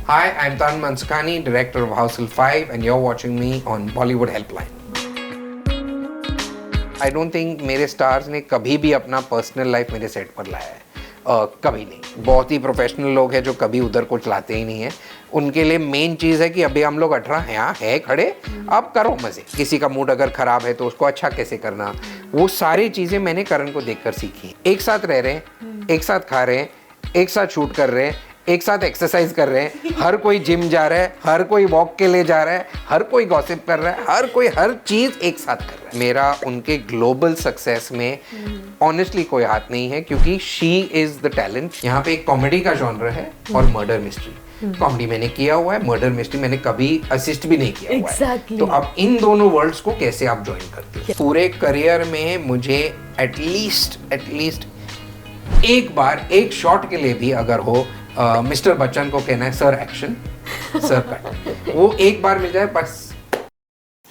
Hi, I'm Tan Mansukhani, director of Houseful 5, and you're watching me on Bollywood Helpline. I don't think मेरे stars ने कभी भी अपना personal life मेरे set पर लाया है, कभी नहीं। बहुत ही प्रोफेशनल लोग हैं जो कभी उधर कुछ लाते ही नहीं है। उनके लिए मेन चीज़ है कि अभी हम लोग 18 यहाँ है खड़े, अब करो मज़े। किसी का मूड अगर ख़राब है तो उसको अच्छा कैसे करना, वो सारी चीज़ें मैंने करण को देखकर सीखी। एक साथ रह रहे हैं, एक साथ खा रहे हैं, एक साथ शूट कर रहे हैं, एक साथ एक्सरसाइज कर रहे हैं, हर कोई जिम जा रहा है, हर कोई वॉक के लिए जा रहा है, हर कोई गॉसिप कर रहा है, हर कोई हर चीज़ एक साथ कर रहा है। मेरा उनके ग्लोबल सक्सेस में ऑनेस्टली कोई हाथ नहीं है, क्योंकि शी इज़ द टैलेंट। यहाँ पे एक कॉमेडी का जॉनर है और मर्डर मिस्ट्री। कॉमेडी मैंने किया हुआ है, मर्डर मिस्ट्री मैंने कभी असिस्ट भी नहीं किया हुआ है। तो अब इन दोनों वर्ल्ड्स को कैसे आप ज्वाइन करते हो? पूरे करियर में मुझे एटलीस्ट एक बार एक शॉट के लिए भी अगर हो मिस्टर बच्चन को कहना है सर एक्शन, सर कट, वो एक बार मिल जाए बस।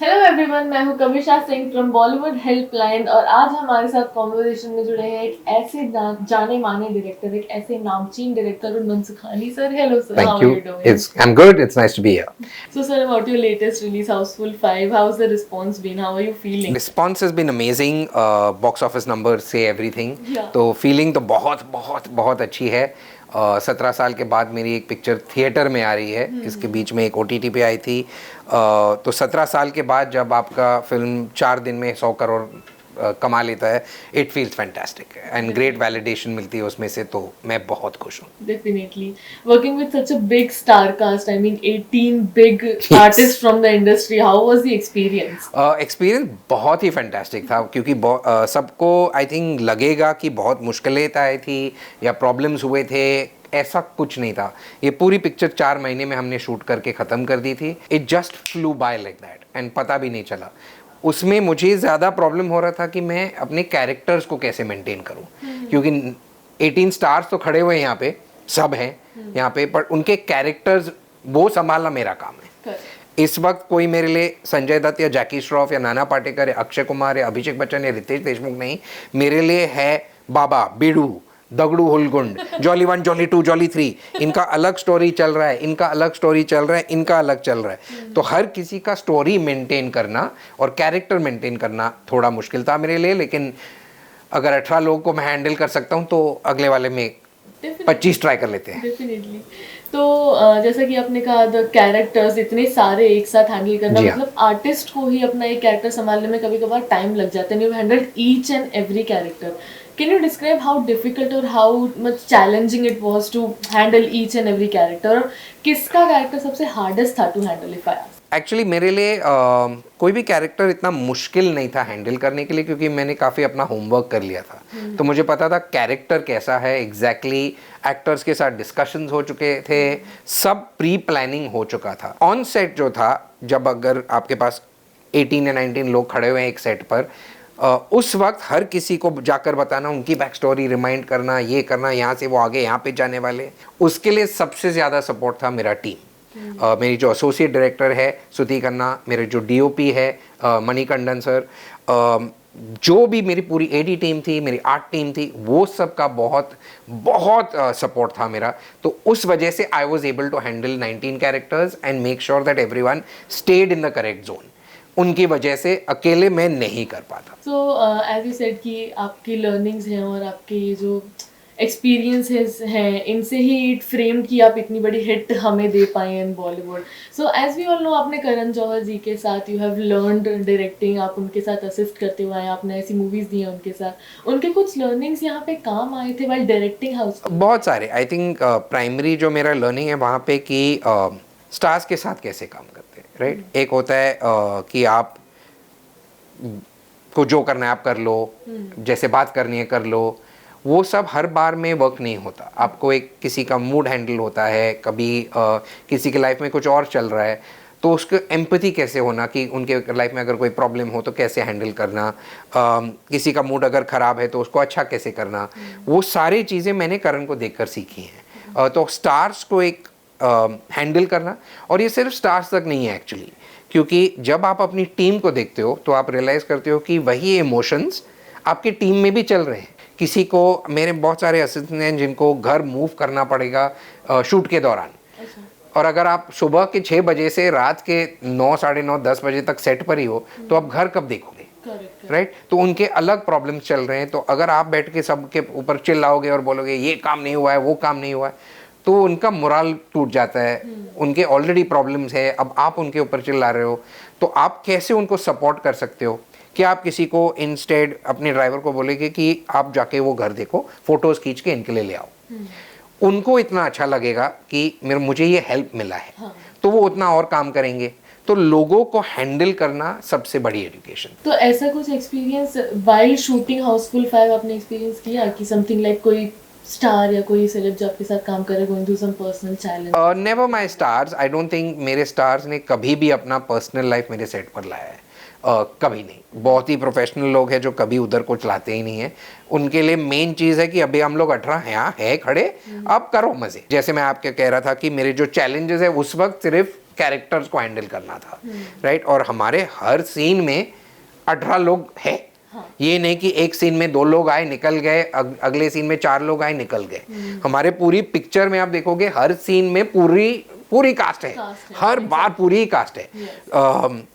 हेलो एवरीवन, मैं हूं कविशा सिंह फ्रॉम बॉलीवुड हेल्पलाइन और आज हमारे साथ कॉन्वर्सेशन में जुड़े हैं एक ऐसे जाने माने डायरेक्टर, एक ऐसे नामचीन director Mansukhani sir. Hello sir, Thank you. I'm good. It's nice to be here. So sir, about your latest release, Houseful 5, how's the response been? How are you feeling? Response has been amazing. Box office numbers say everything. Yeah. तो feeling तो बहुत बहुत बहुत अच्छी है। 17 साल के बाद मेरी एक पिक्चर थिएटर में आ रही है। इसके बीच में एक OTT पे आई थी। तो 17 साल के बाद जब आपका फिल्म 4 दिन में 100 करोड़ कमा लेता है, it feels fantastic and great validation मिलती है उसमें से, तो मैं बहुत खुश हूँ। Definitely. Working with such a big star cast, I mean 18 big artists from the industry, how was the experience? Experience बहुत ही फैंटास्टिक था, क्योंकि सबको आई थिंक लगेगा कि बहुत मुश्किलें आई थी या प्रॉब्लम्स हुए थे। ऐसा कुछ नहीं था। ये पूरी पिक्चर 4 महीने में हमने शूट करके ख़त्म कर दी थी। It just flew by like that and पता भी नहीं चला। उसमें मुझे ज़्यादा प्रॉब्लम हो रहा था कि मैं अपने कैरेक्टर्स को कैसे मेंटेन करूं, क्योंकि 18 स्टार्स तो खड़े हुए हैं यहाँ पे, सब हैं यहाँ पे, पर उनके कैरेक्टर्स वो संभालना मेरा काम है। इस वक्त कोई मेरे लिए संजय दत्त या जैकी श्रॉफ या नाना पाटेकर या अक्षय कुमार या अभिषेक बच्चन या रितेश देशमुख नहीं, मेरे लिए है बाबा, बीड़ू, दगड़ू, हुलगुंड, जॉली 1, जॉली 2, जॉली 3। इनका अलग स्टोरी चल रहा है, इनका अलग स्टोरी चल रहा है, इनका अलग चल रहा है। तो हर किसी का स्टोरी मेंटेन करना और कैरेक्टर मेंटेन करना थोड़ा मुश्किल था मेरे लिए, लेकिन अगर 18 लोगों को मैं हैंडल कर सकता हूँ तो अगले वाले में 25 ट्राई कर लेते हैं। डेफिनेटली। तो जैसा कि आपने कहा, द कैरेक्टर्स इतने सारे एक साथ हैंडल करना, मतलब आर्टिस्ट को ही अपना एक कैरेक्टर संभालने में कभी कभार टाइम लग जाता है। You handled each and every character. Can you describe how difficult or how much challenging it was to handle each and every character? और किसका कैरेक्टर सबसे हार्डेस्ट था to handle, if I ask? Actually मेरे लिए कोई भी character इतना मुश्किल नहीं था हैंडल करने के लिए, क्योंकि मैंने काफ़ी अपना होमवर्क कर लिया था। तो मुझे पता था कैरेक्टर कैसा है एग्जैक्टली। एक्टर्स के साथ डिस्कशंस हो चुके थे, सब प्री प्लानिंग हो चुका था। ऑन सेट जो था, जब अगर आपके पास 18 या 19 लोग खड़े हुए हैं एक सेट पर, उस वक्त हर किसी को जाकर बताना, उनकी बैक स्टोरी रिमाइंड करना, ये करना, यहाँ से वो आगे यहाँ पे जाने वाले, उसके लिए सबसे ज़्यादा सपोर्ट था मेरा टीम। मेरी जो एसोसिएट डायरेक्टर है श्रुति खन्ना, मेरे जो DOP है मणिकंदन सर, जो भी मेरी पूरी AD टीम थी, मेरी आर्ट टीम थी, वो सब का बहुत बहुत सपोर्ट था मेरा। तो उस वजह से I was able to handle 19 characters and make sure that everyone stayed in the correct zone. उनकी वजह से अकेले मैं नहीं कर पाता। सो एज यू सेड कि आपकी लर्निंग्स हैं और आपके ये जो एक्सपीरियंसेस हैं, इनसे ही इट फ्रेम कि आप इतनी बड़ी हिट हमें दे पाए in Bollywood. So as we all know, आपने करण जौहर जी के साथ यू हैव लर्नड डायरेक्टिंग, आप उनके साथ असिस्ट करते हुए आए, आपने ऐसी मूवीज़ दी हैं उनके साथ। उनके कुछ लर्निंग्स यहाँ पे काम आए थे वाइल डायरेक्टिंग हाउस? बहुत सारे। आई थिंक प्राइमरी जो मेरा लर्निंग है वहाँ पे कि स्टार्स के साथ कैसे काम करते हैं, राइट। एक होता है कि आप को जो करना है आप कर लो, जैसे बात करनी है कर लो। वो सब हर बार में वर्क नहीं होता। आपको एक किसी का मूड हैंडल होता है, कभी किसी की लाइफ में कुछ और चल रहा है, तो उसको एम्पैथी कैसे होना कि उनके लाइफ में अगर कोई प्रॉब्लम हो तो कैसे हैंडल करना, किसी का मूड अगर ख़राब है तो उसको अच्छा कैसे करना, वो सारी चीज़ें मैंने करण को देखकर सीखी हैं। तो स्टार्स को एक हैंडल करना, और ये सिर्फ स्टार्स तक नहीं है एक्चुअली, क्योंकि जब आप अपनी टीम को देखते हो तो आप रियलाइज़ करते हो कि वही इमोशंस आपकी टीम में भी चल रहे हैं। किसी को, मेरे बहुत सारे असिस्टेंट हैं जिनको घर मूव करना पड़ेगा शूट के दौरान, और अगर आप सुबह के 6 बजे से रात के 9, साढ़े 9, 10 बजे तक सेट पर ही हो तो आप घर कब देखोगे? राइट तो उनके अलग प्रॉब्लम्स चल रहे हैं, तो अगर आप बैठ के सबके ऊपर चिल्लाओगे और बोलोगे ये काम नहीं हुआ है, वो काम नहीं हुआ है, तो उनका मोरल टूट जाता है। उनके ऑलरेडी प्रॉब्लम्स है, अब आप उनके ऊपर चिल्ला रहे हो, तो आप कैसे उनको सपोर्ट कर सकते हो? कि आप किसी को इंस्टेड अपने ड्राइवर को बोलेगे कि आप जाके वो घर देखो, फोटोज खींच के इनके लिए ले आओ। उनको इतना अच्छा लगेगा कि मुझे ये हेल्प मिला है, हाँ। तो वो उतना और काम करेंगे। तो लोगों को हैंडल करना सबसे बड़ी एजुकेशन। तो ऐसा कुछ एक्सपीरियंस वाइल शूटिंग हाउसफुल 5 आपने एक्सपीरियंस किया कि समथिंग लाइक कोई स्टार या कोई सेलेब जो आपके साथ काम करे going through some personal challenge? Never my stars, I don't think मेरे स्टार्स ने कभी भी अपना पर्सनल लाइफ मेरे सेट पर लाया है। कभी नहीं। बहुत ही प्रोफेशनल लोग हैं जो कभी उधर को चलाते ही नहीं है। उनके लिए मेन चीज़ है कि अभी हम लोग 18 यहाँ है खड़े, अब करो मज़े। जैसे मैं आपके कह रहा था कि मेरे जो चैलेंजेस है उस वक्त सिर्फ कैरेक्टर्स को हैंडल करना था, राइट। और हमारे हर सीन में 18 लोग हैं। हाँ। ये नहीं कि एक सीन में 2 लोग आए निकल गए, अगले सीन में 4 लोग आए निकल गए। हमारे पूरी पिक्चर में आप देखोगे हर सीन में पूरी कास्ट है, हर बार पूरी ही कास्ट है।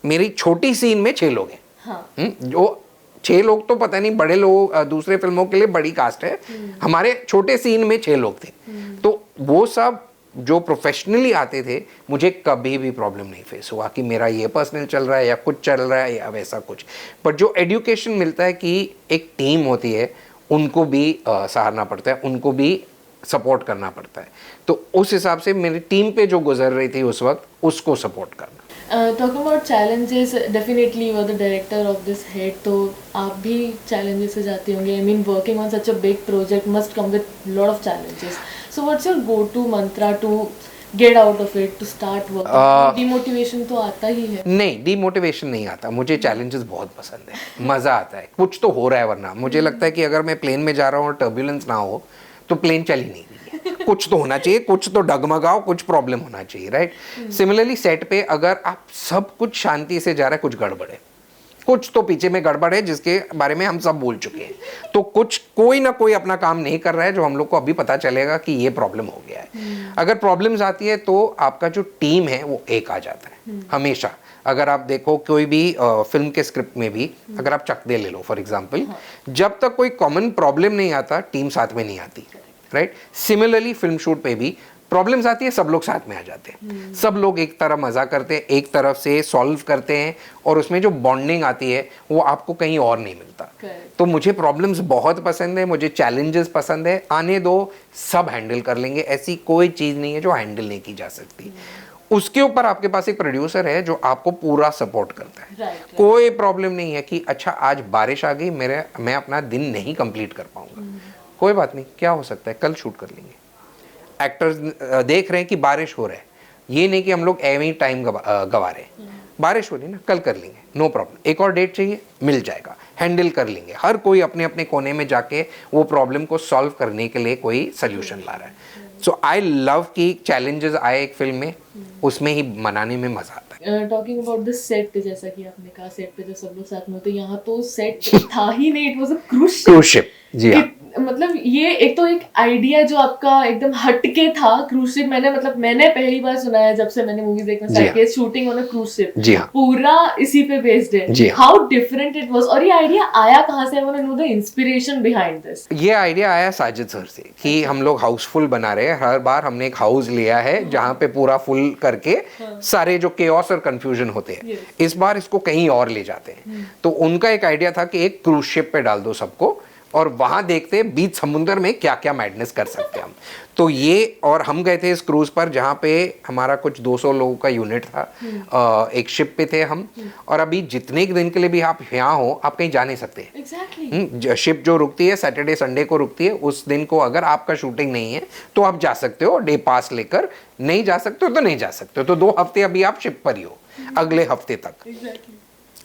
मेरी छोटी सीन में 6 लोग हैं। हाँ। जो 6 लोग तो पता नहीं, बड़े लोग दूसरे फिल्मों के लिए बड़ी कास्ट है, हमारे छोटे सीन में 6 लोग थे। तो वो सब जो प्रोफेशनली आते थे, मुझे कभी भी प्रॉब्लम नहीं फेस हुआ कि मेरा ये पर्सनल चल रहा है या कुछ चल रहा है या वैसा कुछ। बट जो एजुकेशन मिलता है कि एक टीम होती है, उनको भी सहारना पड़ता है, उनको भी सपोर्ट करना पड़ता है। तो उस हिसाब से मेरी टीम पे जो गुजर रही थी उस वक्त, उसको सपोर्ट करना। Talking about challenges, definitely you are the director of this head, तो आप भी चैलेंजेस से जाते होंगे। I mean working on such a big project must come with lot of challenges. So what's your go to mantra to get out of it, to start work? Demotivation तो आता ही है। नहीं, डिमोटिवेशन नहीं आता, मुझे चैलेंजेस बहुत पसंद है, मज़ा आता है। कुछ तो हो रहा है, वरना मुझे लगता है कि अगर मैं प्लेन में जा रहा हूँ और टर्बुलेंस ना हो तो प्लेन चल ही नहीं रही है। कुछ तो होना चाहिए, कुछ तो डगमगाओ, कुछ प्रॉब्लम होना चाहिए, राइट। सिमिलरली सेट पे अगर आप सब कुछ शांति से जा रहा है, कुछ गड़बड़ है, कुछ तो पीछे में गड़बड़ है जिसके बारे में हम सब भूल चुके हैं, तो कोई ना कोई अपना काम नहीं कर रहा है जो हम लोग को अभी पता चलेगा कि ये प्रॉब्लम हो गया है। अगर प्रॉब्लम्स आती है तो आपका जो टीम है वो एक आ जाता है हमेशा। अगर आप देखो कोई भी फिल्म के स्क्रिप्ट में भी, अगर आप चक दे ले लो फॉर एग्जांपल, जब तक कोई कॉमन प्रॉब्लम नहीं आता, टीम साथ में नहीं आती, राइट। सिमिलरली फिल्म शूट पे भी प्रॉब्लम्स आती है, सब लोग साथ में आ जाते हैं, सब लोग एक तरफ मजा करते हैं, एक तरफ से सॉल्व करते हैं, और उसमें जो बॉन्डिंग आती है वो आपको कहीं और नहीं मिलता। तो मुझे प्रॉब्लम्स बहुत पसंद है, मुझे चैलेंजेस पसंद है, आने दो, सब हैंडल कर लेंगे। ऐसी कोई चीज़ नहीं है जो हैंडल नहीं की जा सकती। उसके ऊपर आपके पास एक प्रोड्यूसर है जो आपको पूरा सपोर्ट करता है। कोई प्रॉब्लम नहीं है कि अच्छा आज बारिश आ गई, मैं अपना दिन नहीं कंप्लीट कर पाऊंगा, कोई बात नहीं, क्या हो सकता है, कल शूट कर लेंगे। एक्टर्स देख रहे हैं कि बारिश हो रहा है, ये नहीं कि हम लोग एवं टाइम गवा रहे हैं, बारिश हो रही है ना, कल कर लेंगे, नो प्रॉब्लम। एक और डेट चाहिए, मिल जाएगा, हैंडल कर लेंगे। हर कोई अपने अपने कोने में जाके वो प्रॉब्लम को सॉल्व करने के लिए कोई सोल्यूशन ला रहा है। सो आई लव कि चैलेंजेस आए एक फिल्म में, उसमें ही मनाने में मजा आता है। टॉकिंग अबाउट द सेट, जैसा कि आपने कहा सेट पे जो सब लोग साथ में होते, यहाँ तो सेट था ही नहीं, it was a cruise ship. जी हाँ। मतलब ये एक तो एक आइडिया जो आपका एकदम हटके था, क्रूज शिप। मैंने पहली बार सुना है जब से मैंने मूवी देखना स्टार्ट किया, shooting on a cruise ship. जी हाँ। पूरा इसी पे बेस्ड है। हाउ डिफरेंट इट वाज, और ये आइडिया आया कहाँ से? I want to know the inspiration behind this. ये आइडिया आया साजिद सर से कि हम लोग हाउसफुल बना रहे हैं, हर बार हमने एक हाउस लिया है जहाँ पे पूरा फुल करके सारे जो केओस और कंफ्यूजन होते हैं, इस बार इसको कहीं और ले जाते हैं। तो उनका एक आइडिया था कि एक क्रूज शिप पे डाल दो सबको, और वहां देखते हैं बीच समुद्र में क्या क्या मैडनेस कर सकते हैं हम। तो ये, और हम गए थे इस क्रूज पर जहाँ पे हमारा कुछ 200 लोगों का यूनिट था। एक शिप पे थे हम, और अभी जितने दिन के लिए भी आप यहाँ हो, आप कहीं जा नहीं सकते। Exactly. शिप जो रुकती है सैटरडे संडे को रुकती है, उस दिन को अगर आपका शूटिंग नहीं है तो आप जा सकते हो डे पास लेकर, नहीं जा सकते हो तो नहीं जा सकते हो। तो 2 हफ्ते अभी आप शिप पर ही हो, अगले हफ्ते तक।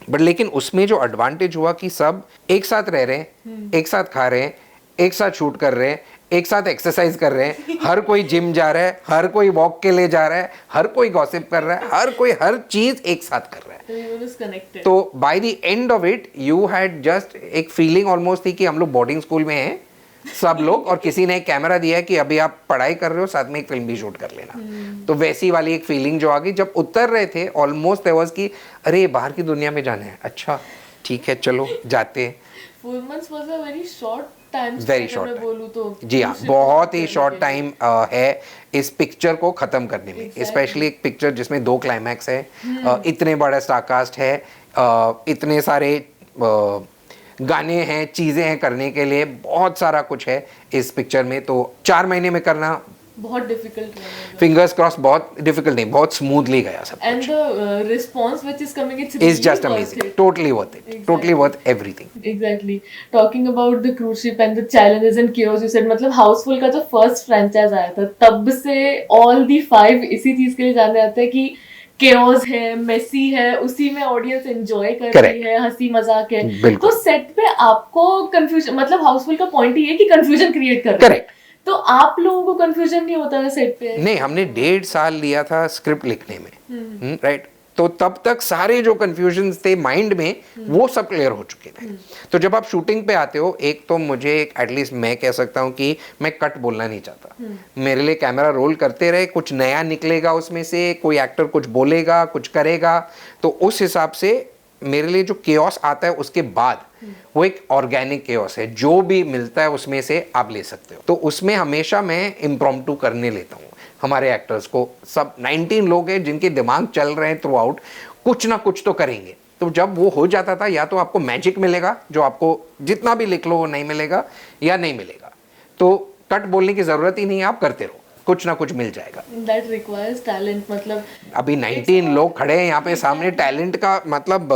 बट लेकिन उसमें जो एडवांटेज हुआ कि सब एक साथ रह रहे हैं, एक साथ खा रहे हैं, एक साथ शूट कर रहे हैं, एक साथ एक्सरसाइज कर रहे हैं, हर कोई जिम जा रहा है, हर कोई वॉक के लिए जा रहा है, हर कोई गॉसिप कर रहा है, हर कोई हर चीज एक साथ कर रहा है। तो by the end of it you had just एक फीलिंग ऑलमोस्ट थी कि हम लोग बोर्डिंग स्कूल में हैं, सब लोग, और किसी ने एक कैमरा दिया है कि अभी आप पढ़ाई कर रहे हो, साथ में एक फिल्म भी शूट कर लेना। तो वैसी वाली एक फीलिंग जो आ गई जब उतर रहे थे, ऑलमोस्ट देयर वाज कि अरे बाहर की दुनिया में जाना है, अच्छा ठीक है चलो जाते हैं। 4 months was a very short time, Very अगर short मैं time. बोलूँ तो जी हाँ, दूसरे बहुत ही करने शॉर्ट के टाइम है इस पिक्चर को खत्म करने में। Exactly. स्पेशली एक पिक्चर जिसमें 2 क्लाइमैक्स है, इतने बड़ा स्टारकास्ट है, इतने सारे गाने हैं, चीजें हैं करने के लिए, बहुत सारा कुछ है इस पिक्चर में। तो 4 महीने में करना बहुत डिफिकल्ट रहेगा। फिंगर्स क्रॉस, बहुत डिफिकल्ट नहीं, बहुत स्मूथली गया सब And कुछ। the response which is coming, it's is really just worth amazing, it. Totally worth it, totally Exactly. Worth everything. Exactly. Talking about the cruise ship and the challenges and chaos, you said, मतलब हाउसफुल का जो first franchise आया था तब से all the 5 इसी चीज के लिए जाने जाते हैं कि chaos है, मेसी है, उसी में ऑडियंस एंजॉय कर रही Correct. है, हंसी मजाक है। बिल्कुल। तो सेट पे आपको कंफ्यूजन, मतलब हाउसफुल का पॉइंट ही है कि कंफ्यूजन क्रिएट कर रहे हैं। करेक्ट। तो आप लोगों को कंफ्यूजन नहीं होता था सेट पे? नहीं, हमने 1.5 साल लिया था स्क्रिप्ट लिखने में, राइट। तो तब तक सारे जो कंफ्यूजन्स थे माइंड में वो सब क्लियर हो चुके थे। तो जब आप शूटिंग पे आते हो, एक तो मुझे एटलीस्ट मैं कह सकता हूँ कि मैं कट बोलना नहीं चाहता। मेरे लिए कैमरा रोल करते रहे, कुछ नया निकलेगा उसमें से, कोई एक्टर कुछ बोलेगा, कुछ करेगा, तो उस हिसाब से मेरे लिए जो केओस आता है उसके बाद वो एक ऑर्गेनिक केओस है, जो भी मिलता है उसमें से आप ले सकते हो। तो उसमें हमेशा मैं इम्प्रॉम्प्टू करने लेता हूँ हमारे एक्टर्स को। सब 19 लोग हैं जिनके दिमाग चल रहे हैं थ्रू आउट, कुछ ना कुछ तो करेंगे। तो जब वो हो जाता था, या तो आपको मैजिक मिलेगा जो आपको जितना भी लिख लो वो नहीं मिलेगा, या नहीं मिलेगा। तो कट बोलने की जरूरत ही नहीं है, आप करते रहो, कुछ ना कुछ मिल जाएगा। That requires talent, मतलब अभी 19 लोग खड़े हैं यहाँ पे सामने, टैलेंट का मतलब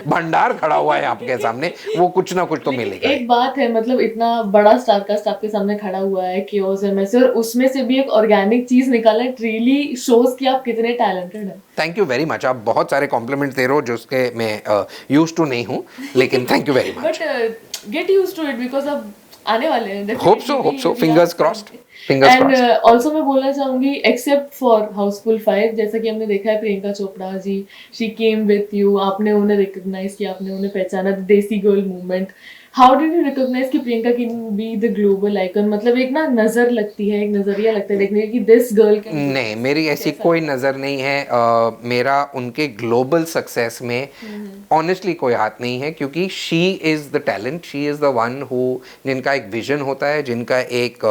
भंडार खड़ा हुआ है आपके सामने, वो कुछ ना कुछ तो मिलेगा। एक बात है, मतलब इतना बड़ा स्टारकास्ट आपके सामने खड़ा हुआ है, केओस है, मैसे, और उसमें से भी एक ऑर्गेनिक चीज निकालना, इट रियली शोज कि आप कितने टैलेंटेड हैं। Thank you very much. आप बहुत सारे कॉम्प्लीमेंट दे रहे हो जो उसके मैं यूज्ड टू नहीं हूँ, लेकिन thank you very much. But get used to it, because अब आने वाले हैं। Hope so, fingers crossed, fingers and crossed. Also मैं बोलना चाहूंगी, एक्सेप्ट फॉर हाउसफुल 5, जैसा कि हमने देखा है Priyanka Chopra ji, she came with you, आपने उन्हें रिकॉग्नाइज किया, आपने उन्हें पहचाना, desi girl movement. How did you recognise कि Priyanka can be the global icon? मतलब एक ना नजर लगती है, एक नजरिया लगता है देखने की, दिस गर्ल कैन। नहीं, मेरी ऐसी कोई नज़र नहीं है। मेरा उनके ग्लोबल सक्सेस में ऑनेस्टली कोई हाथ नहीं है, क्योंकि she is the talent, she is the one who, जिनका एक विजन होता है, जिनका एक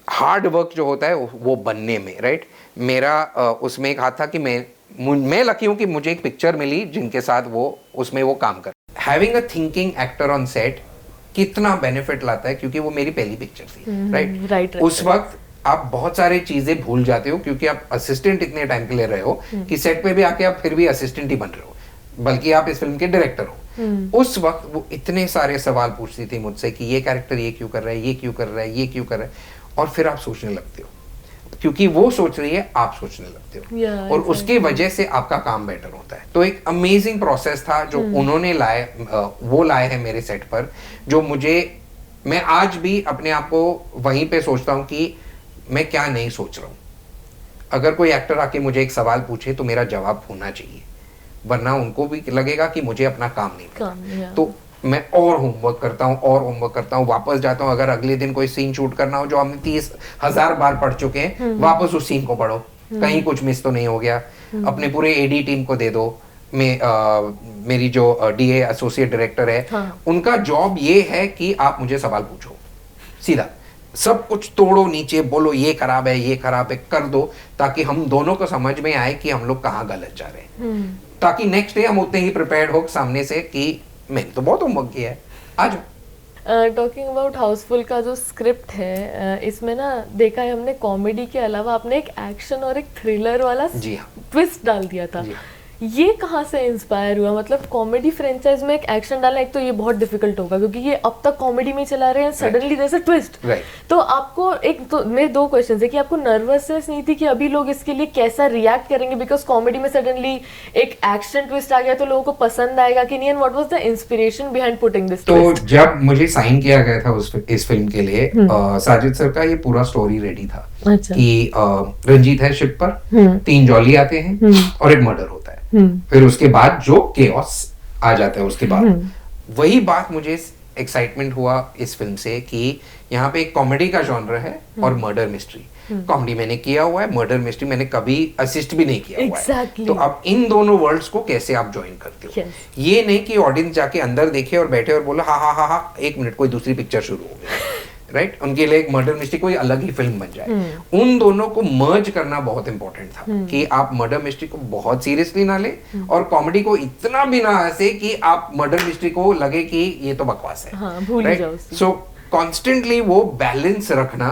हार्ड वर्क जो होता है वो बनने में, राइट। मेरा उसमें एक हाथ था कि मैं लकी हूँ कि मुझे एक पिक्चर मिली जिनके साथ वो उसमें वो काम कर। Having a thinking actor on set कितना बेनिफिट लाता है, क्योंकि वो मेरी पहली पिक्चर थी, राइट। उस वक्त आप बहुत सारी चीजें भूल जाते हो, क्योंकि आप असिस्टेंट इतने टाइम के लिए रहे हो कि सेट पे भी आके आप फिर भी असिस्टेंट ही बन रहे हो, बल्कि आप इस फिल्म के डायरेक्टर हो। उस वक्त वो इतने सारे सवाल पूछती थी मुझसे कि ये कैरेक्टर ये क्यों कर रहा है, ये क्यों कर रहा है, ये क्यों कर रहा है, और फिर आप सोचने लगते हो, क्योंकि वो सोच रही है, आप सोचने लगते हो, और उसकी वजह से आपका काम बेटर होता है। तो एक अमेजिंग प्रोसेस था जो उन्होंने वो लाए हैं मेरे सेट पर, जो मैं आज भी अपने आप को वहीं पे सोचता हूँ कि मैं क्या नहीं सोच रहा हूँ। अगर कोई एक्टर आके मुझे एक सवाल पूछे तो मेरा जवाब होना चाहिए, वरना उनको भी लगेगा कि मुझे अपना काम नहीं पता। तो मैं और होमवर्क करता हूँ, वापस जाता हूँ। अगर अगले दिन कोई सीन शूट करना हो जो हमने 30,000 बार पढ़ चुके हैं, वापस उस सीन को पढ़ो, कहीं कुछ मिस तो नहीं हो गया। अपने पूरे एडी टीम को दे दो। मेरी जो डीए एसोसिएट डायरेक्टर है, उनका जॉब ये है कि आप मुझे सवाल पूछो, सीधा सब कुछ तोड़ो नीचे, बोलो ये खराब है, ये खराब है, कर दो, ताकि हम दोनों को समझ में आए कि हम लोग कहाँ गलत जा रहे हैं, ताकि नेक्स्ट डे हम उतने ही प्रिपेयर्ड हो सामने से कि मैंने तो बहुत होमवर्क किया है, आज। टॉकिंग अबाउट हाउसफुल का जो स्क्रिप्ट है, इसमें ना देखा है हमने कॉमेडी के अलावा आपने एक एक्शन और एक थ्रिलर वाला ट्विस्ट डाल दिया था। ये कहाँ से इंस्पायर हुआ? मतलब कॉमेडी फ्रेंचाइज में एक एक्शन डालना, एक तो ये बहुत डिफिकल्ट होगा क्योंकि ये अब तक कॉमेडी में चला रहे हैं, सडनली जैसे ट्विस्ट। तो आपको मेरे 2 क्वेश्चन है कि आपको नर्वसनेस नहीं थी कि अभी लोग इसके लिए कैसा रिएक्ट करेंगे, बिकॉज कॉमेडी में सडनली एक एक्शन ट्विस्ट आ गया तो लोगों को पसंद आएगा कि नहीं, and what was the inspiration behind putting this twist? तो जब मुझे साइन किया गया था इस फिल्म के लिए, साजिद सर का ये पूरा स्टोरी रेडी था। अच्छा। कि रंजीत है शिप पर, 3 जॉली आते हैं और एक मर्डर होता है, फिर उसके बाद जो केओस आ जाता है उसके बाद, वही बात मुझे एक्साइटमेंट हुआ इस फिल्म से कि यहाँ पे एक कॉमेडी का जॉनर है और मर्डर मिस्ट्री। कॉमेडी मैंने किया हुआ है, मर्डर मिस्ट्री मैंने कभी असिस्ट भी नहीं किया हुआ है। तो अब इन दोनों वर्ल्ड्स को कैसे आप ज्वाइन करते हो? ये नहीं कि ऑडियंस जाके अंदर देखे और बैठे और बोला हाँ हाँ हाँ 1 मिनट कोई दूसरी पिक्चर शुरू हो गई, राइट? उनके लिए एक मर्डर मिस्ट्री कोई अलग ही फिल्म बन जाए। उन दोनों को मर्ज करना बहुत इंपॉर्टेंट था कि आप मर्डर मिस्ट्री को बहुत सीरियसली ना ले और कॉमेडी को इतना भी ना हंसे कि आप मर्डर मिस्ट्री को लगे कि ये तो बकवास है। हाँ, भूल ही जाओ। सो कॉन्स्टेंटली वो बैलेंस रखना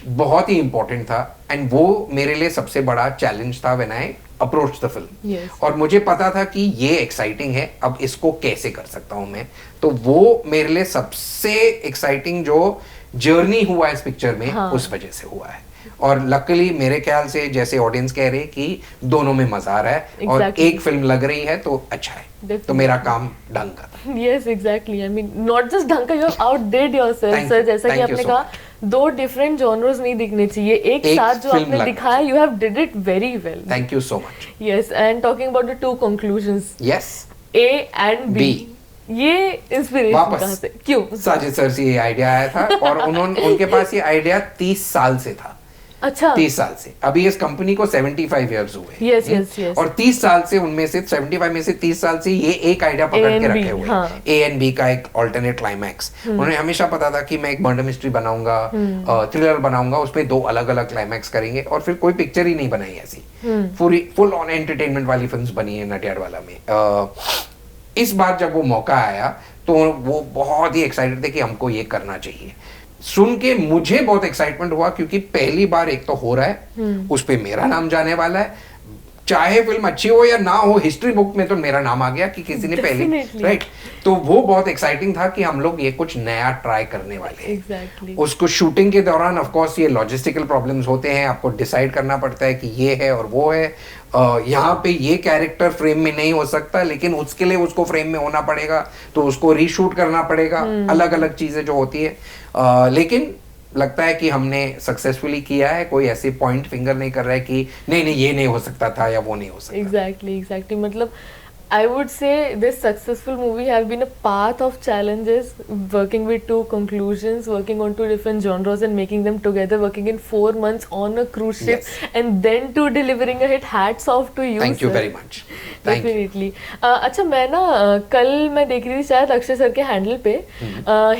बहुत ही इंपॉर्टेंट था एंड वो मेरे लिए सबसे बड़ा चैलेंज था when I approach the film. और मुझे पता था कि ये एक्साइटिंग है, अब इसको कैसे कर सकता हूं मैं। तो वो मेरे लिए सबसे एक्साइटिंग जो जर्नी हुआ इस पिक्चर में, हाँ, उस वजह से हुआ है। और लकीली मेरे ख्याल से जैसे ऑडियंस कह रहे कि दोनों में मजा आ रहा है और एक फिल्म लग रही है तो अच्छा है, तो मेरा काम ढंग का था। Yes, exactly. I mean, not just ढंग का, you have outdid yourself, sir. जैसा कि आपने कहा, 2 डिफरेंट जॉनर्स नहीं दिखने चाहिए, एक साथ जो आपने दिखाया, you have did it very well. Thank you so much. Yes, and talking about the 2 conclusions. Yes. A and B. ये इंस्पिरेशन कहाँ से, क्यों? साजिद सर से ये आइडिया आया था और उनके पास ये आइडिया 30 साल से था। अच्छा, 30 साल से। अभी इस कंपनी को 75 इयर्स हुए। yes, yes, yes. और 30 साल से उनमें से 75 में से 30 साल से ये एक आइडिया पकड़ के रखे हुए, हाँ, A and B का एक ऑल्टरनेट क्लाइमैक्स। उन्हें हमेशा पता था कि मैं एक मर्डर मिस्ट्री बनाऊंगा, थ्रिलर बनाऊंगा, उसमें 2 अलग अलग क्लाइमैक्स करेंगे और फिर कोई पिक्चर ही नहीं बनाई ऐसी। पूरी फुल ऑन एंटरटेनमेंट वाली फिल्म बनी है नटियाडवाला में। इस बार जब वो मौका आया तो वो बहुत ही एक्साइटेड थे कि हमको ये करना चाहिए। सुन के मुझे बहुत एक्साइटमेंट हुआ क्योंकि पहली बार एक तो हो रहा है, उस पे मेरा नाम जाने वाला है, चाहे फिल्म अच्छी हो या ना हो, हिस्ट्री बुक में तो मेरा नाम आ गया कि किसी ने पहले, राइट? तो वो बहुत एक्साइटिंग था कि हम लोग ये कुछ नया ट्राई करने वाले हैं। exactly. उसको शूटिंग के दौरान ऑफ कोर्स ये लॉजिस्टिकल प्रॉब्लम्स होते हैं, आपको डिसाइड करना पड़ता है कि ये है और वो है, यहाँ पे ये कैरेक्टर फ्रेम में नहीं हो सकता लेकिन उसके लिए उसको फ्रेम में होना पड़ेगा, तो उसको रीशूट करना पड़ेगा, अलग अलग चीजें जो होती है। लेकिन लगता है कि हमने सक्सेसफुली किया है, कोई ऐसे पॉइंट फिंगर नहीं कर रहा है कि नहीं नहीं ये नहीं हो सकता था या वो नहीं हो सकता। एग्जैक्टली मतलब I would say this successful movie have been a path of challenges, working with 2 conclusions, working on 2 different genres and making them together, working in 4 months on a cruise ship, yes, and then to delivering a hit. Hats off to you. Thank you very much. Definitely. अच्छा, मैं ना कल मैं देख रही थी शायद Akshay sir के हैंडल पे,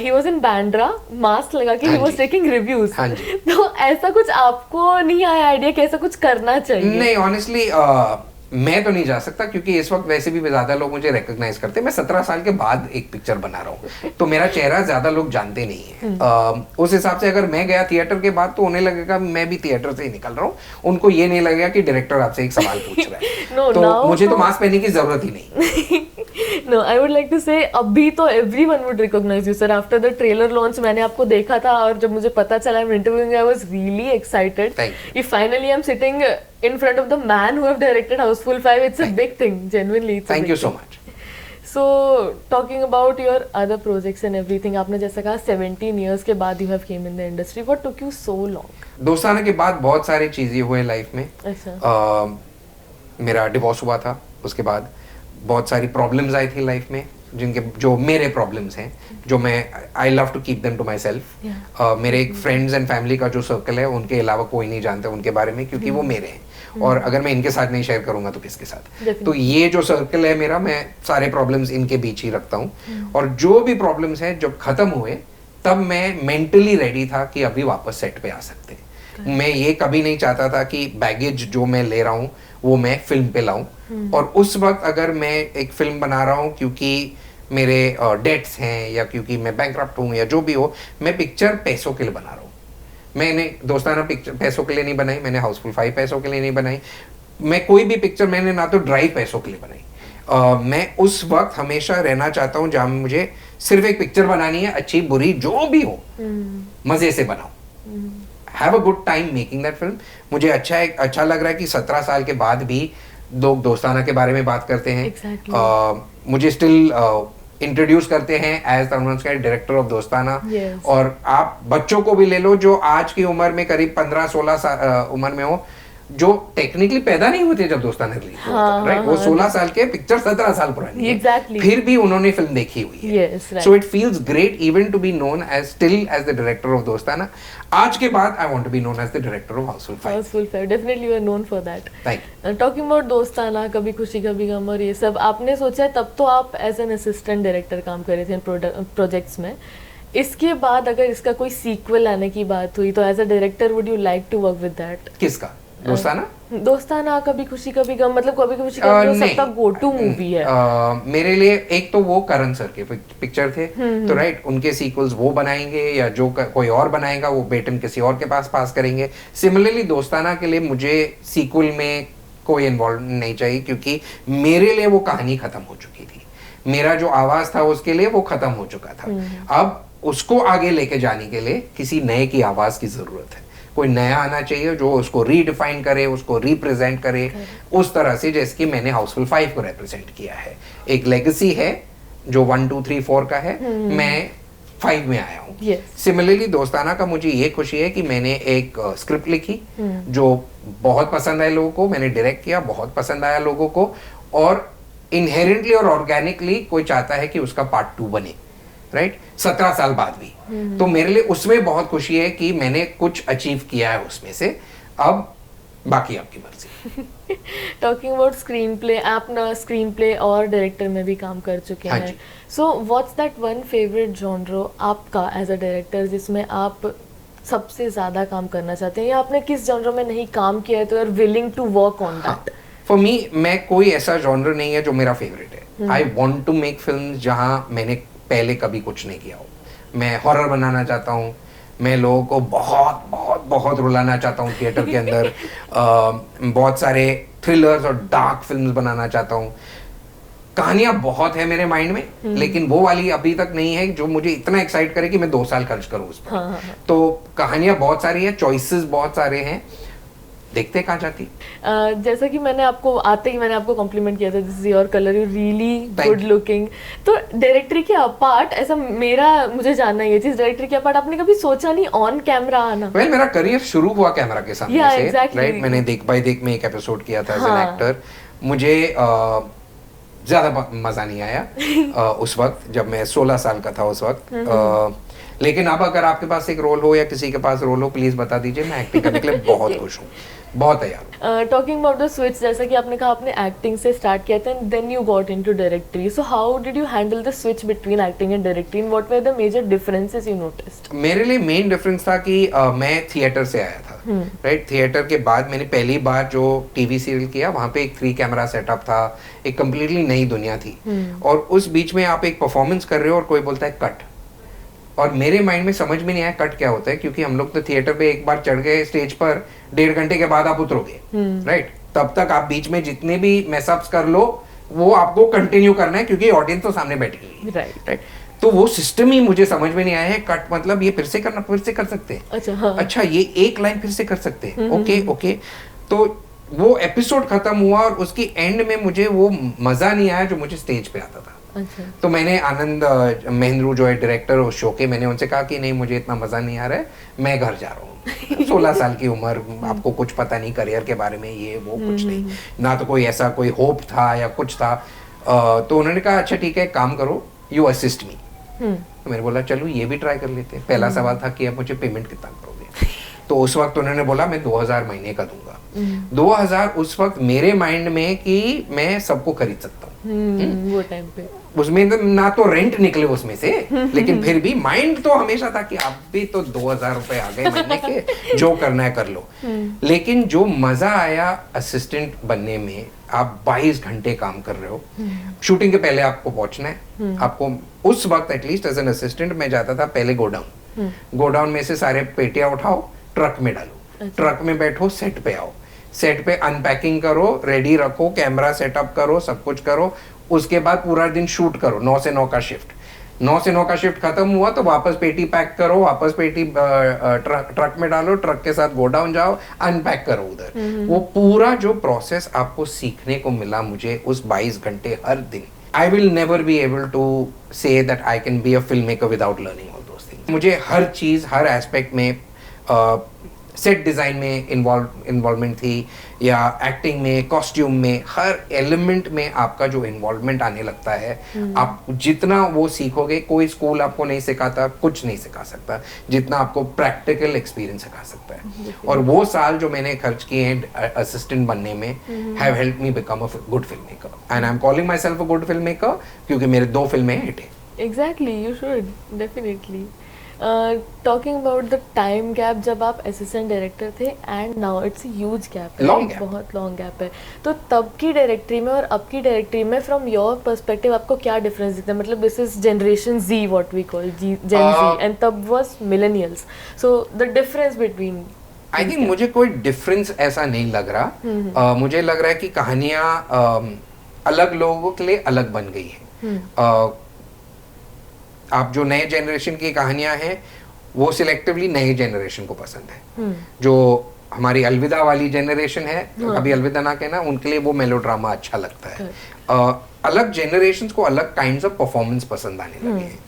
he was in Bandra, mask लगा के he was taking reviews. तो ऐसा कुछ आपको नहीं आया आइडिया कि ऐसा कुछ करना चाहिए? नहीं, honestly मैं तो नहीं जा सकता क्योंकि इस वक्त वैसे भी ज्यादा लोग मुझे रिकॉग्नाइज करते हैं। मैं 17 साल के बाद एक पिक्चर बना रहा हूँ तो मेरा चेहरा ज्यादा लोग जानते नहीं है। उस हिसाब से अगर मैं गया थिएटर के बाद तो उन्हें लगेगा मैं भी थिएटर से ही निकल रहा हूँ, उनको ये नहीं लगेगा कि डायरेक्टर आपसे एक सवाल पूछ रहा है। तो मुझे तो मास्क पहनने की जरूरत ही नहीं। No, I would like to say अभी तो everyone would recognize you, sir. After the trailer launch मैंने आपको देखा था और जब मुझे पता चला I'm interviewing, I was really excited. If finally I'm sitting in front of the man who have directed Houseful 5, it's a big thing. Genuinely, it's Thank you so much. So talking about your other projects and everything, आपने जैसा कहा 17 years के बाद you have came in the industry. What took you so long? दोस्ताना के बाद बहुत सारी चीजें हुए लाइफ में। अच्छा। मेरा डिवोर्स हुआ था, उसके बाद बहुत सारी प्रॉब्लम्स आई थी लाइफ में, जिनके जो मेरे प्रॉब्लम्स हैं जो मैं I love to keep them to myself. मेरे एक फ्रेंड्स एंड फैमिली का जो सर्कल है उनके अलावा कोई नहीं जानता उनके बारे में क्योंकि वो मेरे हैं और अगर मैं इनके साथ नहीं शेयर करूंगा तो किसके साथ। तो ये जो सर्कल है मेरा, मैं सारे प्रॉब्लम्स इनके बीच ही रखता हूँ और जो भी प्रॉब्लम्स हैं जब खत्म हुए तब मैं मेंटली रेडी था कि अभी वापस सेट पे आ सकते हैं। मैं ये कभी नहीं चाहता था कि बैगेज जो मैं ले रहा हूँ वो मैं फिल्म पे लाऊं और उस वक्त अगर मैं एक फिल्म बना रहा हूँ क्योंकि मेरे डेट्स हैं या क्योंकि मैं बैंकरप्ट हूँ या जो भी हो, मैं पिक्चर पैसों के लिए बना रहा हूँ। मैंने दोस्ताना पिक्चर पैसों के लिए नहीं बनाई, मैंने हाउसफुल 5 पैसों के लिए नहीं बनाई, मैं कोई भी पिक्चर मैंने ना तो ड्राइव पैसों के लिए बनाई। मैं उस वक्त हमेशा रहना चाहता हूँ जहाँ मुझे सिर्फ एक पिक्चर बनानी है, अच्छी बुरी जो भी हो मजे से बनाऊं, have a good time making that film. मुझे अच्छा लग रहा है कि 17 साल के बाद भी लोग दोस्ताना के बारे में बात करते हैं। exactly. मुझे स्टिल इंट्रोड्यूस करते हैं एज तरुण डायरेक्टर ऑफ दोस्ताना। yes. और आप बच्चों को भी ले लो जो आज की उम्र में करीब 15-16 उम्र में हो, जो टेक्निकली पैदा नहीं होते जब दोस्ताना रिलीज होता है, राइट? वो 16 साल के, पिक्चर 17 साल पुरानी है, Exactly. फिर भी उन्होंने फिल्म देखी हुई है। Yes, right. So it feels great even to be known as still as the director of दोस्ताना। आज के बाद I want to be known as the director of Houseful 5। Houseful 5, definitely you are known for that. Thank you। Talking about दोस्ताना, कभी खुशी कभी गम और ये सब आपने सोचा है, तब तो आप एज एन असिस्टेंट डायरेक्टर काम कर रहे थे इन प्रोजेक्ट्स में। इसके बाद अगर इसका कोई सीक्वल आने की बात हुई तो as a director would you like to work with that? किसका? दोस्ताना? दोस्ताना, कभी खुशी कभी गम, मतलब कभी खुशी कभी गम सबका गो टू मूवी है। मेरे लिए एक तो वो करण सर के पिक्चर थे, तो राइट, उनके सीक्वल्स वो बनाएंगे या जो कोई और बनाएगा वो बेटन किसी और के पास करेंगे। सिमिलरली दोस्ताना के लिए मुझे सीक्वल में कोई इन्वॉल्व नहीं चाहिए, क्योंकि मेरे लिए वो कहानी खत्म हो चुकी थी। मेरा जो आवाज था उसके लिए वो खत्म हो चुका था। अब उसको आगे लेके जाने के लिए किसी नए की आवाज की जरूरत है। कोई नया आना चाहिए जो उसको रीडिफाइन करे, उसको रिप्रेजेंट करे उस तरह से जैसे कि मैंने हाउसफुल 5 को रिप्रेजेंट किया है। एक लेगेसी है जो 1 2 3 4 का है, मैं 5 में आया हूँ। सिमिलरली दोस्ताना का मुझे ये खुशी है कि मैंने एक स्क्रिप्ट लिखी जो बहुत पसंद आए लोगों को, मैंने डायरेक्ट किया, बहुत पसंद आया लोगों को, और इनहेरेंटली और ऑर्गेनिकली कोई चाहता है कि उसका पार्ट 2 बने, राइट? 17 साल बाद भी। तो मेरे लिए उसमें बहुत खुशी है कि मैंने कुछ अचीव किया है उसमें से। अब बाकी आपकी मर्जी। टॉकिंग अबाउट स्क्रीन प्ले, आप ना स्क्रीन प्ले और डायरेक्टर में भी काम कर चुके हैं। So what's that one favourite genre आपका एज अ डायरेक्टर जिसमें आप सबसे ज्यादा काम करना चाहते हैं, या आपने किस जॉनर में नहीं काम किया है तो you are willing to work on that? For me, मैं कोई ऐसा जॉनर नहीं है जो मेरा फेवरेट है। I want to make film जहां मैंने पहले कभी कुछ नहीं किया हो। मैं हॉरर बनाना चाहता हूँ, मैं लोगों को बहुत बहुत बहुत रुलाना चाहता हूँ थिएटर के अंदर। बहुत सारे थ्रिलर्स और डार्क फिल्म्स बनाना चाहता हूँ। कहानियां बहुत है मेरे माइंड में, लेकिन वो वाली अभी तक नहीं है जो मुझे इतना एक्साइट करे कि मैं 2 साल खर्च करूँ उस पर। तो कहानियां बहुत सारी है, चॉइसेस बहुत सारे हैं, देखते कहाँ जाती। जैसा कि मैंने आपको आते ही मैंने आपको कॉम्प्लीमेंट किया था, this is your colour, you really good looking. तो डायरेक्टरी के अपार्ट, ऐसा मुझे जानना ये चीज, डायरेक्टरी के अपार्ट आपने कभी सोचा नहीं ऑन कैमरा आना? वेल, मेरा करियर शुरू हुआ कैमरा के सामने से, exactly. राइट? मैंने देख बाय देख में एक एपिसोड किया था एज एन एक्टर। मुझे ज्यादा मजा नहीं आया उस वक्त, जब मैं 16 साल का था उस वक्त। लेकिन अब अगर आपके पास एक रोल हो या किसी के पास रोल हो, प्लीज बता दीजिए, मैं एक्टिंग करने के लिए बहुत खुश हूँ, बहुत तैयार हूँ। टॉकिंग अबाउट द स्विच, जैसा कि आपने कहा आपने एक्टिंग से स्टार्ट किया था, then you got into directory. So how did you handle the switch between acting and directory, and what were the major differences you noticed? मेरे लिए मेन डिफरेंस था कि मैं थिएटर से आया था, राइट? थिएटर के बाद मैंने पहली बार जो टीवी सीरियल किया, वहाँ पे एक 3 कैमरा सेटअप था, एक कम्प्लीटली नई दुनिया थी। और उस बीच में आप एक परफॉर्मेंस कर रहे हो और कोई बोलता है कट, और मेरे माइंड में समझ में नहीं आया कट क्या होता है, क्योंकि हम लोग तो थिएटर पे एक बार चढ़ गए स्टेज पर, 1.5 घंटे के बाद आप उतरोगे, राइट? तब तक आप बीच में जितने भी मैसअप्स कर लो वो आपको कंटिन्यू करना है, क्योंकि ऑडियंस तो सामने बैठी है, राइट? तो वो सिस्टम ही मुझे समझ में नहीं आया है। कट मतलब ये फिर से करना, फिर से कर सकते हैं, अच्छा, हाँ। अच्छा, ये एक लाइन फिर से कर सकते हैं, ओके। तो वो एपिसोड खत्म हुआ और उसकी एंड में मुझे वो मजा नहीं आया जो मुझे स्टेज पे आता था। अच्छा। तो मैंने आनंद महेंद्रू जो है डायरेक्टर उस शो के, मैंने उनसे कहा कि नहीं, मुझे इतना मजा नहीं आ रहा है, मैं घर जा रहा हूँ। 16 साल की उम्र, आपको कुछ पता नहीं करियर के बारे में, ये वो कुछ नहीं, ना तो कोई ऐसा कोई होप था या कुछ था। तो उन्होंने कहा अच्छा ठीक है, काम करो, यू असिस्ट मी। तो मैंने बोला चलो ये भी ट्राई कर लेते हैं। पहला सवाल था कि अब मुझे पेमेंट कितना करोगे? तो उस वक्त उन्होंने बोला मैं 2000 महीने का दूंगा। 2000 उस वक्त मेरे माइंड में कि मैं सबको खरीद सकता हूँ वो टाइम पे, उसमें ना तो रेंट निकले उसमें से, लेकिन फिर भी माइंड तो हमेशा था कि अब भी तो 2000 रुपए आ गए महीने के, जो करना है कर लो। लेकिन जो मजा आया असिस्टेंट बनने में, आप 22 घंटे काम कर रहे हो, शूटिंग के पहले आपको पहुंचना है, आपको उस वक्त एटलीस्ट एज एन असिस्टेंट मैं जाता था पहले गोडाउन में से सारे पेटियां उठाओ, ट्रक में डालो, ट्रक में बैठो, सेट पे आओ, सेट पे अनपैकिंग करो, रेडी रखो, कैमरा सेटअप करो, सब कुछ करो, उसके बाद पूरा दिन शूट करो। 9 से 9 का शिफ्ट, 9 से 9 का शिफ्ट खत्म हुआ तो वापस पेटी पैक करो, वापस पेटी ट्रक में डालो, ट्रक के साथ गोडाउन जाओ, अनपैक करो उधर। वो पूरा जो प्रोसेस आपको सीखने को मिला मुझे उस 22 घंटे हर दिन, I will never be able to say that I can be a film maker without learning all those things. मुझे हर चीज, हर एस्पेक्ट में सेट डिज़ाइन में इन्वॉल्वमेंट थी, या एक्टिंग में, कॉस्ट्यूम में, हर एलिमेंट में आपका जो इन्वॉल्वमेंट आने लगता है, आप जितना वो सीखोगे, कोई स्कूल आपको नहीं सिखाता, कुछ नहीं सिखा सकता जितना आपको प्रैक्टिकल एक्सपीरियंस सिखा सकता है। और वो साल जो मैंने खर्च किए हैं असिस्टेंट बनने में have help me become a good film maker, and I am calling my self a good film maker, क्योंकि मेरे 2 फिल्में हिट है। Exactly, you should definitely. Talking about the time gap जब आप असिस्टेंट डायरेक्टर थे and now it's huge gap है, Long gap. बहुत long gap है। तो तब की डायरेक्टरी में और अब की डायरेक्टरी में फ्रॉम योर पर्सपेक्टिव आपको क्या डिफरेंस दिखता है? मतलब this is generation Z what we call gen Z and तब was millennials, so the difference between I think मुझे कोई डिफरेंस ऐसा नहीं लग रहा। मुझे लग रहा है कि कहानियाँ अलग लोगों के लिए अलग बन गई है। आप जो नए जनरेशन की कहानियां हैं वो सिलेक्टिवली नए जनरेशन को पसंद है। जो हमारी अलविदा वाली जनरेशन है, कभी अलविदा ना कहना, उनके लिए वो मेलोड्रामा अच्छा लगता है। अलग जनरेशन्स को अलग काइंड्स ऑफ परफॉर्मेंस पसंद आने लगे हैं।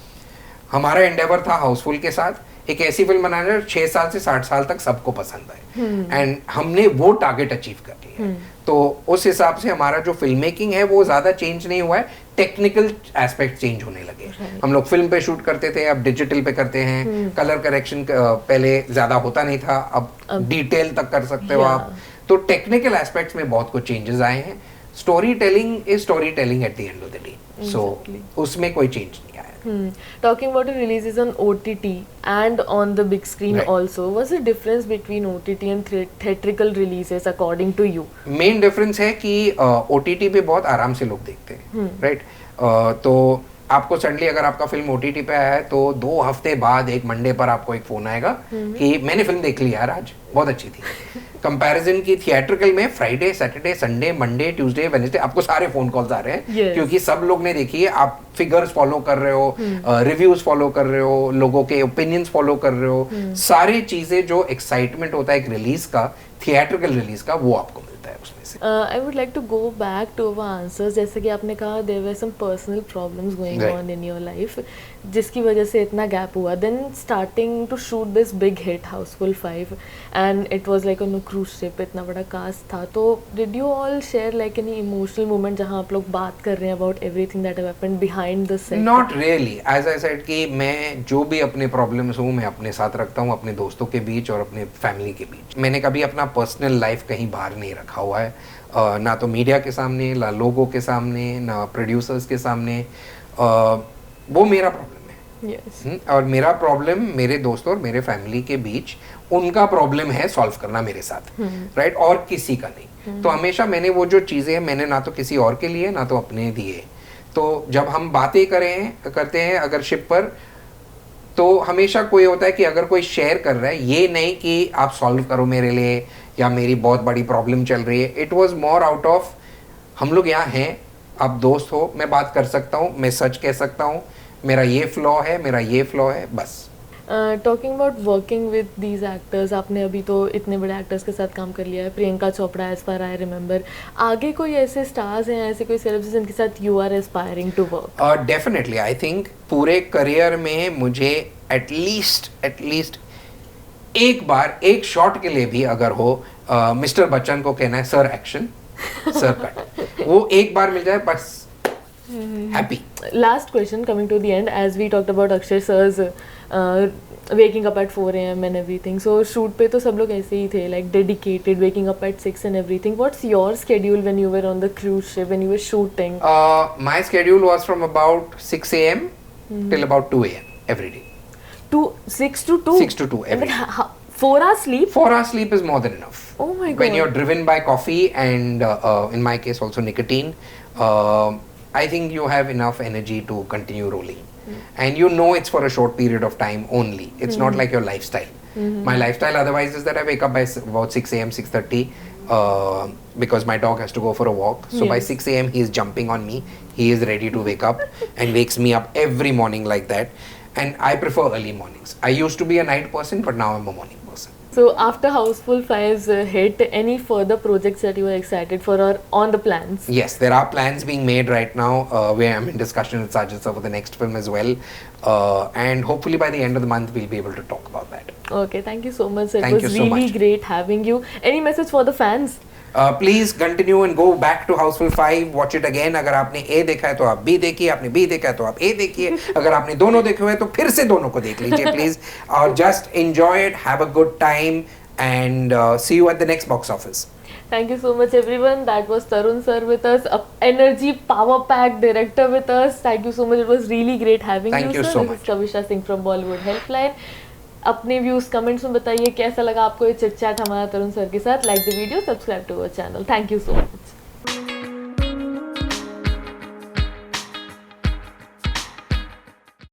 हमारा एंडेवर था हाउसफुल के साथ एक ऐसी फिल्म बनाना 6 साल से 60 साल तक सबको पसंद आए, एंड हमने वो टारगेट अचीव कर लिया है। तो उस हिसाब से हमारा जो फिल्म मेकिंग है वो ज्यादा चेंज नहीं हुआ है, टेक्निकल एस्पेक्ट चेंज होने लगे। हम लोग फिल्म पे शूट करते थे, अब डिजिटल पे करते हैं। कलर करेक्शन पहले ज्यादा होता नहीं था, अब डिटेल तक कर सकते हो आप। तो टेक्निकल एस्पेक्ट्स में बहुत कुछ चेंजेस आए हैं। Storytelling is storytelling at the end of the day, so उसमें कोई चेंज नहीं आया। Talking about the releases on OTT and on the big screen Right. also, what's the difference between OTT and theatrical releases according to you? Main difference है कि OTT पे बहुत आराम से लोग देखते हैं, राइट? तो आपको सडनली अगर आपका फिल्म OTT पे आया है तो 2 हफ्ते बाद एक मंडे पर आपको एक फोन आएगा कि मैंने फिल्म देख ली यार, आज बहुत अच्छी थी। कंपैरिजन की थिएट्रिकल में Friday, Saturday, Sunday, Monday, Tuesday, Wednesday आपको सारे फोन कॉल्स आ रहे हैं। Yes. क्योंकि सब लोग ने देखी है, आप फिगर्स फॉलो कर रहे हो, रिव्यूज फॉलो कर रहे हो, लोगों के ओपिनियंस फॉलो कर रहे हो, सारी चीजें जो एक्साइटमेंट होता है एक रिलीज का, थिएट्रिकल रिलीज का, वो आपको मिलता है उसमें से। I would like to go back to our answers. जैसे कि आपने कहा there were some personal problems going Right. on in your life, जिसकी वजह से इतना गैप हुआ. Then starting to shoot this big hit Houseful 5 and it was like on a cruise ship, इतना बड़ा कास्ट था. तो did you all share like any emotional moment जहाँ आप लोग बात कर रहे हैं about everything that have happened behind the set? Not really. As I said कि मैं जो भी अपने प्रॉब्लम्स हूँ मैं अपने साथ रखता हूँ, अपने दोस्तों के बीच और अपने फैमिली के बीच. मैंने कभी अपना पर्सनल लाइफ कहीं बाहर नहीं रखा हुआ है, ना तो मीडिया के सामने, ना लोगों के सामने, ना प्रोड्यूसर्स के सामने. वो मेरा प्रॉब्लम है. Yes. और मेरा प्रॉब्लम मेरे दोस्तों और मेरे फैमिली के बीच उनका प्रॉब्लम है सॉल्व करना मेरे साथ, राइट? और किसी का नहीं. तो हमेशा मैंने वो जो चीज़ें मैंने ना तो किसी और के लिए ना तो अपने दिए. तो जब हम बातें करते हैं अगर शिप पर, तो हमेशा कोई होता है कि अगर कोई शेयर कर रहा है, ये नहीं कि आप सॉल्व करो मेरे लिए या मेरी बहुत बड़ी प्रॉब्लम चल रही है. It was more out of हम लोग यहाँ हैं, आप दोस्त हो, मैं बात कर सकता हूँ, मैं सच कह सकता हूँ, मेरा ये फ्लॉ है, मेरा ये फ्लॉ है, बस. Talking about working with these actors, आपने अभी तो इतने बड़े एक्टर्स के साथ काम कर लिया है, Priyanka Chopra as far I remember. आगे कोई ऐसे स्टार्स हैं, ऐसे कोई सेलेब्स जिनके साथ you are aspiring to work? Definitely. I think पूरे करियर में मुझे एटलीस्ट एक बार एक शॉट के लिए भी अगर हो मिस्टर बच्चन को कहना है सर एक्शन, सर कट, वो एक बार मिल जाए बस happy. Last question, coming to the end, as we talked about Akshay sir's waking up at 4 a.m. and everything. So shoot पे तो सब लोग ऐसे ही थे, like dedicated, waking up at 6 and everything. What's your schedule when you were on the cruise ship, when you were shooting? My schedule was from about 6 a.m. till about 2 a.m. every day. 6 to 2? 6 to 2 every day. 4 hours sleep? 4 hours sleep is more than enough. Oh my god. When you're driven by coffee and in my case also nicotine, I think you have enough energy to continue rolling. And you know it's for a short period of time only. It's not like your lifestyle. My lifestyle otherwise is that I wake up by about 6 a.m., 6:30 because my dog has to go for a walk. So by 6 a.m. he is jumping on me. He is ready to wake up and wakes me up every morning like that. And I prefer early mornings. I used to be a night person, but now I'm a morning person. So after Houseful 5's hit, any further projects that you are excited for or on the plans? Yes, there are plans being made right now where I'm in discussion with Sajid sir for the next film as well. And hopefully by the end of the month, we'll be able to talk about that. Okay, thank you so much. It Thank was you so really much. great having you. Any message for the fans? Please continue and go back to Housefull 5, watch it again. अगर आपने ए देखा है तो आप B देखिए, आपने B देखा है तो आप ए देखिए, अगर आपने दोनों देखे हुए हैं तो फिर से दोनों को देख लीजिए प्लीज. और just enjoy it, have a good time and see you at the next box office. Thank you so much everyone. That was Tarun sir with us, a energy power pack director with us. Thank you so much. It was really great having Thank you sir. so This much. is Kavisha Singh from Bollywood Helpline. अपने views comments में बताइए कैसा लगा आपको ये chit chat हमारा तरुण sir के साथ. Like the video, subscribe to our channel. Thank you so much.